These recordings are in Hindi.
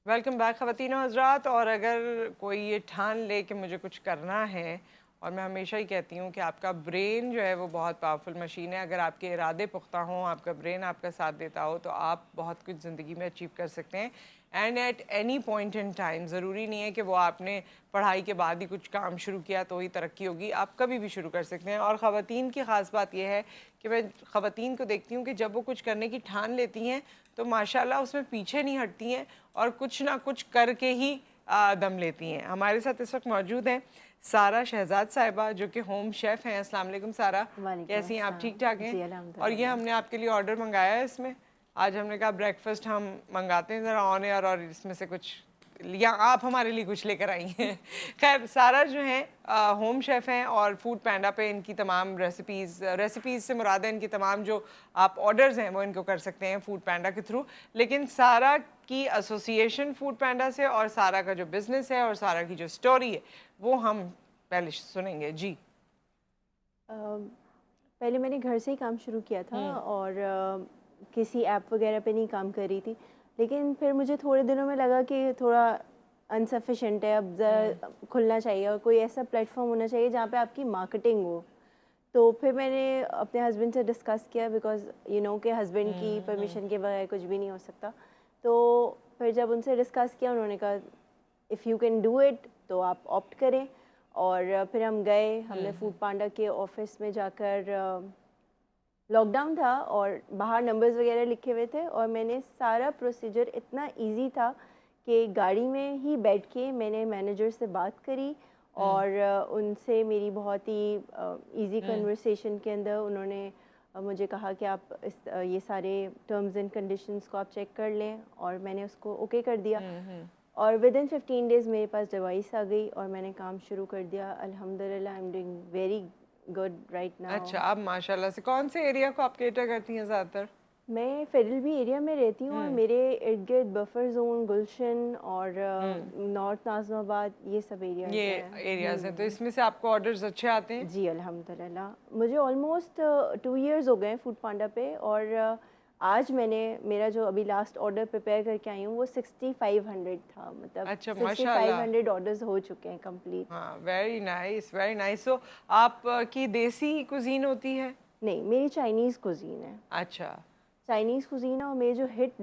वेलकम बैक ख़वातीन और हज़रात। और अगर कोई ये ठान ले कि मुझे कुछ करना है, और मैं हमेशा ही कहती हूँ कि आपका ब्रेन जो है वो बहुत पावरफुल मशीन है। अगर आपके इरादे पुख्ता हों, आपका ब्रेन आपका साथ देता हो, तो आप बहुत कुछ ज़िंदगी में अचीव कर सकते हैं। And at any point in time, ज़रूरी नहीं है कि वो आपने पढ़ाई के बाद ही कुछ काम शुरू किया तो ही तरक्की होगी, आप कभी भी शुरू कर सकते हैं। और ख़वातीन की ख़ास बात यह है कि मैं ख़वातीन को देखती हूँ कि जब वो कुछ करने की ठान लेती हैं तो माशाल्लाह उसमें पीछे नहीं हटती हैं और कुछ ना कुछ करके ही दम लेती हैं। हमारे साथ इस वक्त मौजूद हैं सारा शहजाद साहिबा, जो कि होम शेफ़ हैं। अस्सलाम वालेकुम सारा, वालेकुम कैसी हैं आप? ठीक ठाक अस्सलाम। हैं? जी और ये अल्हम्दुलिल्लाह। हमने आपके लिए ऑर्डर मंगाया है। इसमें आज हमने कहा ब्रेकफास्ट हम मंगाते हैं ज़रा ऑन एयर, और इसमें से कुछ या आप हमारे लिए कुछ लेकर आई हैं। खैर, सारा जो है होम शेफ़ हैं और फूड पैंडा पे इनकी तमाम रेसिपीज़ से मुराद है इनकी तमाम जो आप ऑर्डर्स हैं वो इनको कर सकते हैं फूड पैंडा के थ्रू। लेकिन सारा की एसोसिएशन फूड पैंडा से और सारा का जो बिज़नेस है और सारा की जो स्टोरी है वो हम पहले सुनेंगे जी। पहले मैंने घर से ही काम शुरू किया था और किसी ऐप वगैरह पे नहीं काम कर रही थी। लेकिन फिर मुझे थोड़े दिनों में लगा कि थोड़ा अनसफिशेंट है, अब ज़रा खुलना चाहिए और कोई ऐसा प्लेटफॉर्म होना चाहिए जहाँ पे आपकी मार्केटिंग हो। तो फिर मैंने अपने हस्बैंड से डिस्कस किया, बिकॉज़ यू नो कि हस्बैंड की परमिशन के बगैर कुछ भी नहीं हो सकता। तो फिर जब उनसे डिस्कस किया, उन्होंने कहा if you can do it तो आप ऑप्ट करें। और फिर हम गए, हमने फूड पांडा के ऑफिस में जाकर, लॉकडाउन था और बाहर नंबर्स वगैरह लिखे हुए थे, और मैंने सारा प्रोसीजर, इतना इजी था कि गाड़ी में ही बैठ के मैंने मैनेजर से बात करी और उनसे मेरी बहुत ही इजी कन्वर्सेशन के अंदर उन्होंने मुझे कहा कि आप ये सारे टर्म्स एंड कंडीशंस को आप चेक कर लें, और मैंने उसको ओके कर दिया। और विद इन 15 डेज़ मेरे पास डिवाइस आ गई और मैंने काम शुरू कर दिया। अल्हम्दुलिल्लाह, I am doing very good right now. अच्छा, आप माशाल्लाह से कौन से एरिया को आप केटर करती हैं ज़्यादातर? मैं फेडरल बी एरिया में रहती हूँ और मेरे इर्द गिर्द बफर जोन, गुलशन और नॉर्थ नाज़िमाबाद, ये सब ये एरियाज़ हैं। एरियाज़ हैं, तो इसमें से आपको ऑर्डर्स अच्छे आते हैं? जी अल्हम्दुलिल्लाह, मुझे ऑलमोस्ट 2 इयर्स हो गए फूड पांडा पे। और आज मैंने मेरा जो अभी लास्ट ऑर्डर प्रिपेयर करके आई हूँ वो 6500 था, मतलब अच्छा, माशाल्लाह। 6500 ऑर्डर्स हो चुके हैं कंप्लीट। हाँ, वेरी नाइस, वेरी नाइस। सो आप की देसी कुज़ीन होती है? नहीं, मेरी चाइनीज़ कुज़ीन है। अच्छा। चाइनीज़ कुज़ीन है, और मेरे जो हिट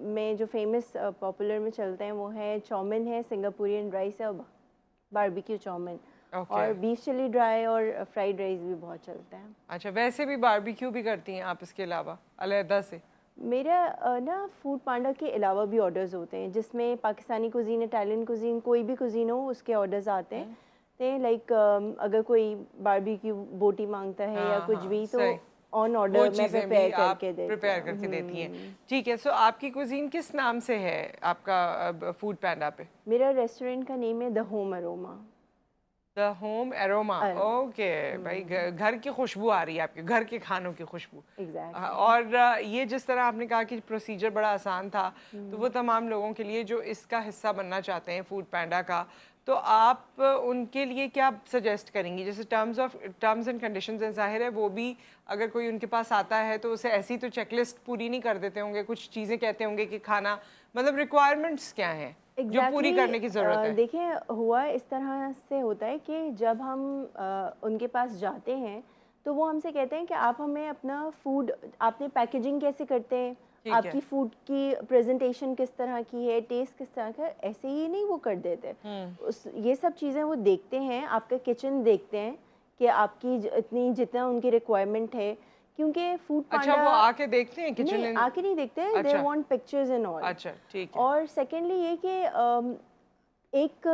में जो फेमस पॉपुलर में चलते हैं वो है चाउमिन है, सिंगापुरियन राइस है, और बारबेक्यू चाउमिन, ओके। और बीफ चिली ड्राई और फ्राइड राइस भी बहुत चलते हैं। अच्छा, वैसे भी बारबेक्यू भी करती हैं आप इसके अलावा अलहदा से? मेरा ना फूड पांडा के अलावा भी ऑर्डर्स होते हैं, जिसमें पाकिस्तानी कुज़ीन, इटालियन कुज़ीन, कोई भी कुज़ीन हो उसके ऑर्डर्स आते हैं। तो लाइक अगर कोई बारबेक्यू बोटी मांगता है या हाँ, कुछ हाँ, भी, तो सही। ऑन वो ऑर्डर मैं चीज़ें भी प्रिपेयर आप करके देते प्रिपेयर हैं। करके देती हैं। ठीक है, सो आपकी कुज़ीन किस नाम से है आपका फूड पैंडा पे? मेरा रेस्टोरेंट का नेम है the home aroma. The home aroma. Aroma. Okay भाई, घर की खुशबू आ रही है, आपके घर के खानों की खुशबू। एग्जैक्टली। और ये जिस तरह आपने कहा कि प्रोसीजर बड़ा आसान था, तो वो तमाम लोगों के लिए जो इसका हिस्सा बनना चाहते हैं फूड पैंडा का, तो आप उनके लिए क्या सजेस्ट करेंगी? जैसे टर्म्स एंड कंडीशंस हैं, ज़ाहिर है वो भी अगर कोई उनके पास आता है तो उसे ऐसी तो चेकलिस्ट पूरी नहीं कर देते होंगे, कुछ चीज़ें कहते होंगे कि खाना, मतलब रिक्वायरमेंट्स क्या हैं जो पूरी करने की ज़रूरत है? देखिए, हुआ इस तरह से होता है कि जब हम उनके पास जाते हैं तो वो हमसे कहते हैं कि आप हमें अपना फूड, आपने पैकेजिंग कैसे करते हैं, ठीक है। आपकी फूड की प्रेजेंटेशन किस तरह की है, टेस्ट किस तरह का है, ऐसे ही नहीं वो कर देते। उस ये सब चीज़ें वो देखते हैं, आपका किचन देखते हैं कि आपकी इतनी जितना उनकी रिक्वायरमेंट है, क्योंकि फूड अच्छा, पांडा वो आके देखते हैं नहीं, किचन? आके नहीं देखते, दे अच्छा। Want pictures and all. अच्छा, ठीक है। और सेकेंडली ये कि एक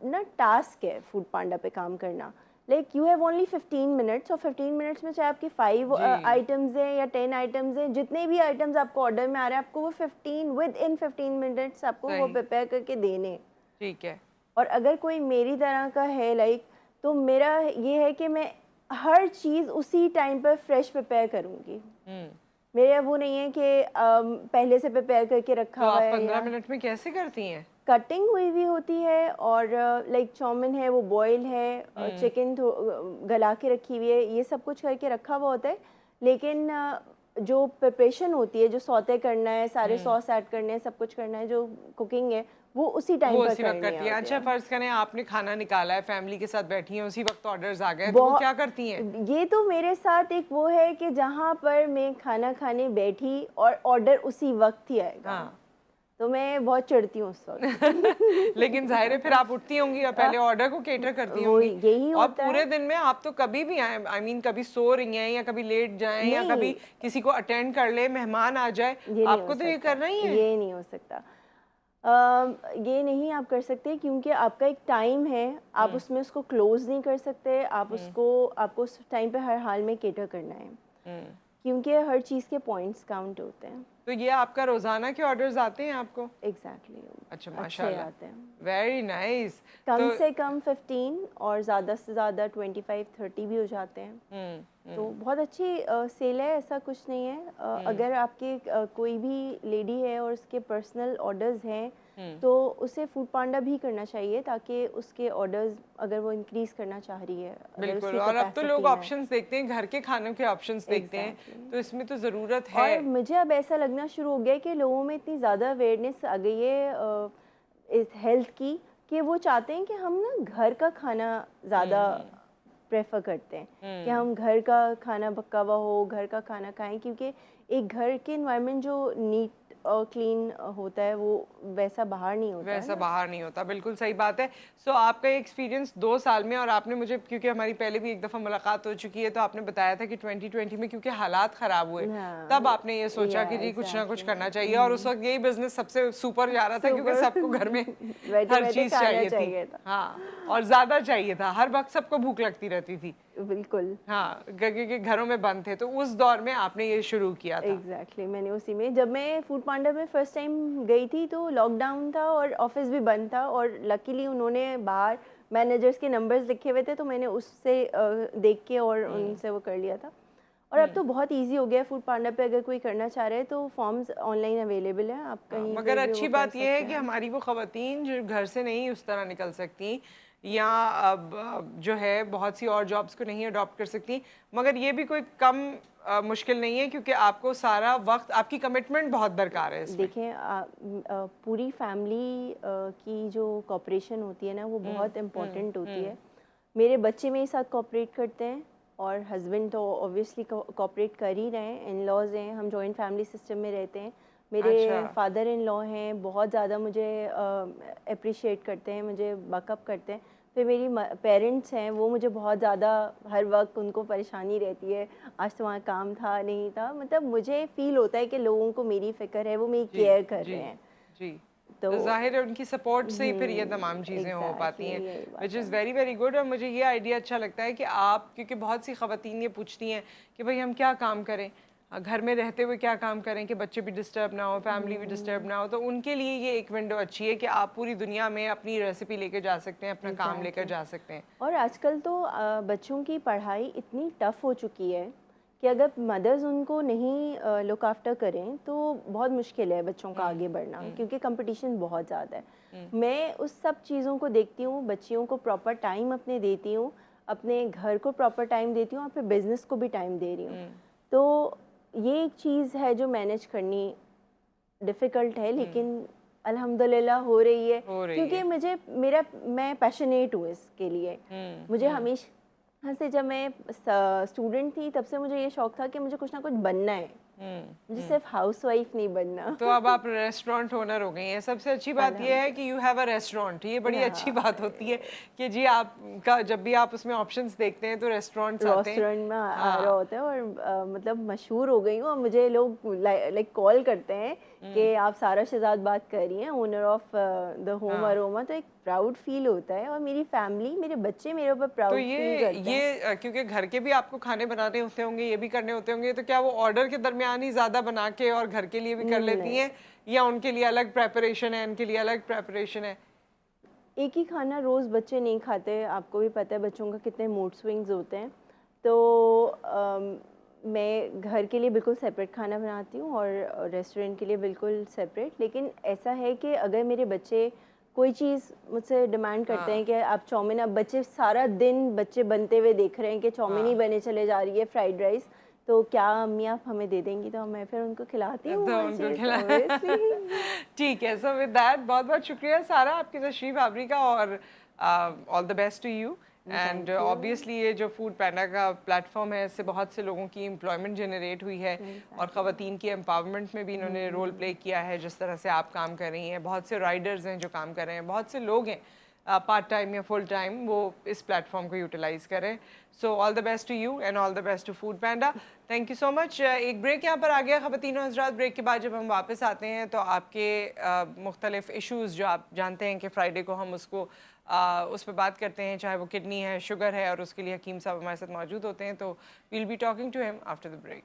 ना टास्क है फूड पांडा पे काम करना। Like you have only 15 minutes, और 15 मिनट्स में चाहे आपकी 5 जी। आइटम्स हैं या 10 आइटम्स हैं, जितने भी आइटम्स आपको ऑर्डर में आ रहे हैं, आपको वो 15 विद इन 15 मिनट्स आपको वो सही। प्रिपेयर करके देने। ठीक है। और अगर कोई मेरी तरह का है लाइक, तो मेरा ये है कि मैं हर चीज़ उसी टाइम पर फ्रेश प्रिपेयर करूँगी। हम्म। मेरा वो नहीं है कि पहले से प्रिपेयर करके तो रखा हुआ आप है, 15 या मिनट में कैसे करती हैं? कटिंग हुई भी होती है, और लाइक चाउमिन है वो बॉयल है, चिकन गला के रखी हुई है, ये सब कुछ करके रखा हुआ होता है। लेकिन जो प्रिपरेशन होती है, जो सौते करना है, सारे सॉस ऐड करने हैं, सब कुछ करना है, जो कुकिंग है वो उसी टाइम वो पर उसी वक्त करनी करती हैं। होती अच्छा है। फर्ज करें आपने खाना निकाला है, फैमिली के साथ बैठी हैं, उसी वक्त ऑर्डर्स आ गए, तो वो क्या करती हैं? ये तो मेरे साथ एक वो है कि जहाँ पर मैं खाना खाने बैठी और ऑर्डर उसी वक्त ही आएगा, हाँ तो मैं बहुत चिढ़ती हूँ उस वक्त। लेकिन जाहिर है फिर आप उठती होंगी और पहले ऑर्डर को केटर करती वो होंगी। यही और होता पूरे है। दिन में आप तो कभी भी आए, आई मीन कभी सो रही हैं या कभी लेट जाएं या कभी नहीं, किसी को अटेंड कर ले, मेहमान आ जाए, ये नहीं हो आपको तो ये सकता, करना ही है। ये नहीं हो सकता। ये नहीं आप कर सकते क्योंकि आपका एक टाइम है, आप उसमें उसको क्लोज नहीं कर सकते, आप आपको उस टाइम पे हर हाल में केटर करना है, क्योंकि हर चीज़ के पॉइंट्स काउंट होते हैं। तो ये आपका रोजाना के ऑर्डर्स आते हैं आपको? एग्जैक्टली। अच्छा अच्छे माशाल्लाह, आते हैं, वेरी नाइस। कम से कम 15 और ज़्यादा से ज़्यादा 25-30 भी हो जाते हैं। तो बहुत अच्छी सेल है, ऐसा कुछ नहीं है। अगर आपके कोई भी लेडी है और उसके पर्सनल ऑर्डर्स हैं तो उसे फूड पांडा भी करना चाहिए, ताकि उसके ऑर्डर्स अगर वो इंक्रीज करना चाह रही है, अगर बिल्कुल। उसकी और अब तो लोग कैपेसिटी है। ऑप्शंस देखते हैं, घर के खानों के ऑप्शंस देखते हैं, Exactly. तो इसमें तो ज़रूरत है। और मुझे अब ऐसा लगना शुरू हो गया है कि लोगों में इतनी ज़्यादा अवेयरनेस आ गई है इस हेल्थ की, कि वो चाहते हैं कि हम ना घर का खाना ज़्यादा प्रेफर करते हैं, कि हम घर का खाना पका हुआ हो, घर का खाना खाएं, क्योंकि एक घर के एनवायरनमेंट जो नीट और क्लीन होता है वो वैसा बाहर नहीं होता है वैसा ना। बाहर नहीं होता, बिल्कुल सही बात है। सो आपका एक्सपीरियंस 2 साल में, और आपने मुझे, क्योंकि हमारी पहले भी एक दफ़ा मुलाकात हो चुकी है, तो आपने बताया था कि 2020 में क्योंकि हालात ख़राब हुए, हाँ, तब आपने ये सोचा कि जी कुछ ना कुछ करना चाहिए, और उस वक्त यही बिजनेस सबसे सुपर जा रहा था क्योंकि सबको घर में बैठे हर बैठे चीज़ खाना चाहिए थी। चाहिए था। हाँ, और ज़्यादा चाहिए था, हर वक्त सबको भूख लगती रहती थी। बिल्कुल। हाँ, क्योंकि घरों में बंद थे, तो उस दौर में आपने ये शुरू किया था। एग्जैक्टली मैंने उसी में, जब मैं फूड पांडा में फर्स्ट टाइम गई थी तो लॉकडाउन था और ऑफिस भी बंद था, और लकीली उन्होंने बाहर मैनेजर्स के नंबर्स लिखे हुए थे, तो मैंने उससे देख के और उनसे वो कर लिया था। और अब तो बहुत इजी हो गया है फूड पांडा पे, अगर कोई करना चाह रहे हैं तो फॉर्म्स ऑनलाइन अवेलेबल है, आप कहीं मगर पे भी अच्छी वो कर बात यह है सकते कि हैं। हमारी वो ख़वातीन जो घर से नहीं उस तरह निकल सकती, या अब जो है बहुत सी और जॉब्स को नहीं अडॉप्ट कर सकती, मगर ये भी कोई कम मुश्किल नहीं है, क्योंकि आपको सारा वक्त, आपकी कमिटमेंट बहुत दरकार है इसमें। देखें, पूरी फैमिली की जो कॉपरेशन होती है ना, वो बहुत इम्पोर्टेंट होती है। मेरे बच्चे मेरे साथ कॉपरेट करते हैं, और हस्बैंड तो ऑब्वियसली कॉपरेट कर ही रहे हैं, इन लॉज हैं, हम जॉइंट फैमिली सिस्टम में रहते हैं। मेरे अच्छा। फादर इन लॉ हैं, बहुत ज़्यादा मुझे अप्रिशिएट करते हैं, मुझे बकअप करते हैं। फिर मेरी पेरेंट्स हैं, वो मुझे बहुत ज़्यादा, हर वक्त उनको परेशानी रहती है, आज तुम्हारा काम था नहीं था, मतलब मुझे फील होता है कि लोगों को मेरी फ़िक्र है, वो मेरी जी केयर कर जी रहे हैं। जी। तो तो जाहिर है उनकी सपोर्ट से ही फिर ये तमाम चीज़ें हो पाती एग्जैक्टली हैं, यही बात विच है। Is very very good. और मुझे ये आइडिया अच्छा लगता है कि आप, क्योंकि बहुत सी ख़वातीन ये पूछती हैं कि भाई हम क्या काम करें, घर में रहते हुए क्या काम करें कि बच्चे भी डिस्टर्ब ना हो, फैमिली भी डिस्टर्ब ना हो, तो उनके लिए ये एक विंडो अच्छी है कि आप पूरी दुनिया में अपनी रेसिपी लेकर जा सकते हैं, अपना काम लेकर जा सकते हैं। और आजकल तो बच्चों की पढ़ाई इतनी टफ हो चुकी है कि अगर मदर्स उनको नहीं लुक आफ्टर करें तो बहुत मुश्किल है बच्चों का आगे बढ़ना, क्योंकि कंपटीशन बहुत ज़्यादा है। मैं उस सब चीज़ों को देखती हूँ, बच्चियों को प्रॉपर टाइम अपने देती हूँ, अपने घर को प्रॉपर टाइम देती हूँ, और फिर बिज़नेस को भी टाइम दे रही हूँ। तो ये एक चीज़ है जो मैनेज करनी डिफ़िकल्ट है, लेकिन अल्हम्दुलिल्लाह हो रही है, हो रही क्योंकि है। मैं पैशनेट हूँ इसके लिए। मुझे हमेशा से, जब मैं स्टूडेंट थी तब से मुझे ये शौक था कि मुझे कुछ ना कुछ बनना है, मुझे सिर्फ हाउसवाइफ नहीं बनना। तो अब आप रेस्टोरेंट ओनर हो गई हैं। सबसे अच्छी बात यह है कि यू हैव अ रेस्टोरेंट, ये बड़ी अच्छी बात होती है कि जी आपका जब भी आप उसमें ऑप्शंस देखते हैं तो रेस्टोरेंट्स आते हैं। रेस्टोरेंट में आ रहा होता है, और मतलब मशहूर हो गई हूँ, और मुझे लोग लाइक कॉल करते हैं कि आप सारा शहजाद बात कर रही हैं, owner of the home aroma. तो एक प्राउड फील होता है, और मेरी फैमिली, मेरे बच्चे मेरे ऊपर तो प्राउड फील करते हैं। ये क्योंकि घर के भी आपको खाने बनाने होते होंगे, ये भी करने होते होंगे, तो क्या वो ऑर्डर के दरमियान ही ज़्यादा बना के और घर के लिए भी कर लेती हैं, या उनके लिए अलग प्रेपरेशन है, इनके लिए अलग प्रेपरेशन है? एक ही खाना रोज़ बच्चे नहीं खाते, आपको भी पता है बच्चों का कितने मूड स्विंग्स होते हैं। तो मैं घर के लिए बिल्कुल सेपरेट खाना बनाती हूँ, और रेस्टोरेंट के लिए बिल्कुल सेपरेट। लेकिन ऐसा है कि अगर मेरे बच्चे कोई चीज़ मुझसे डिमांड करते हैं कि आप चाउमीन, अब बच्चे सारा दिन बच्चे बनते हुए देख रहे हैं कि चाउमीन ही बने चले जा रही है, फ्राइड राइस, तो क्या अम्मी आप हमें दे देंगी, तो मैं फिर उनको खिलाती हूँ तो वो उनको चीज़, खिला obviously। ठीक है। सो विद दैट बहुत बहुत शुक्रिया सारा आपकी तशरीफ आवरी का, और all the best to you. And thank you. Obviously ये जो फूड पैंडा का प्लेटफॉर्म है, इससे बहुत से लोगों की एम्प्लॉयमेंट जनरेट हुई है, और ख़वातीन की एम्पावरमेंट में भी इन्होंने रोल प्ले किया है, जिस तरह से आप काम कर रही हैं। बहुत से राइडर्स हैं जो काम कर रहे हैं, बहुत से लोग हैं पार्ट टाइम या फुल टाइम, वो इस प्लेटफॉर्म को यूटिलाइज करें। So all the best to you and all the best to Foodpanda. Thank you so much. एक ब्रेक यहाँ पर आ गया ख़वातीन और हज़रात। ब्रेक के बाद जब हम वापस आते हैं तो आपके मुख्तलिफ इशूज़ जो आप जानते हैं कि फ्राइडे को हम उसको उस पर बात करते हैं, चाहे वो किडनी है, शुगर है, और उसके लिए हकीम साहब हमारे साथ मौजूद होते हैं। तो we'll be talking to him after the break.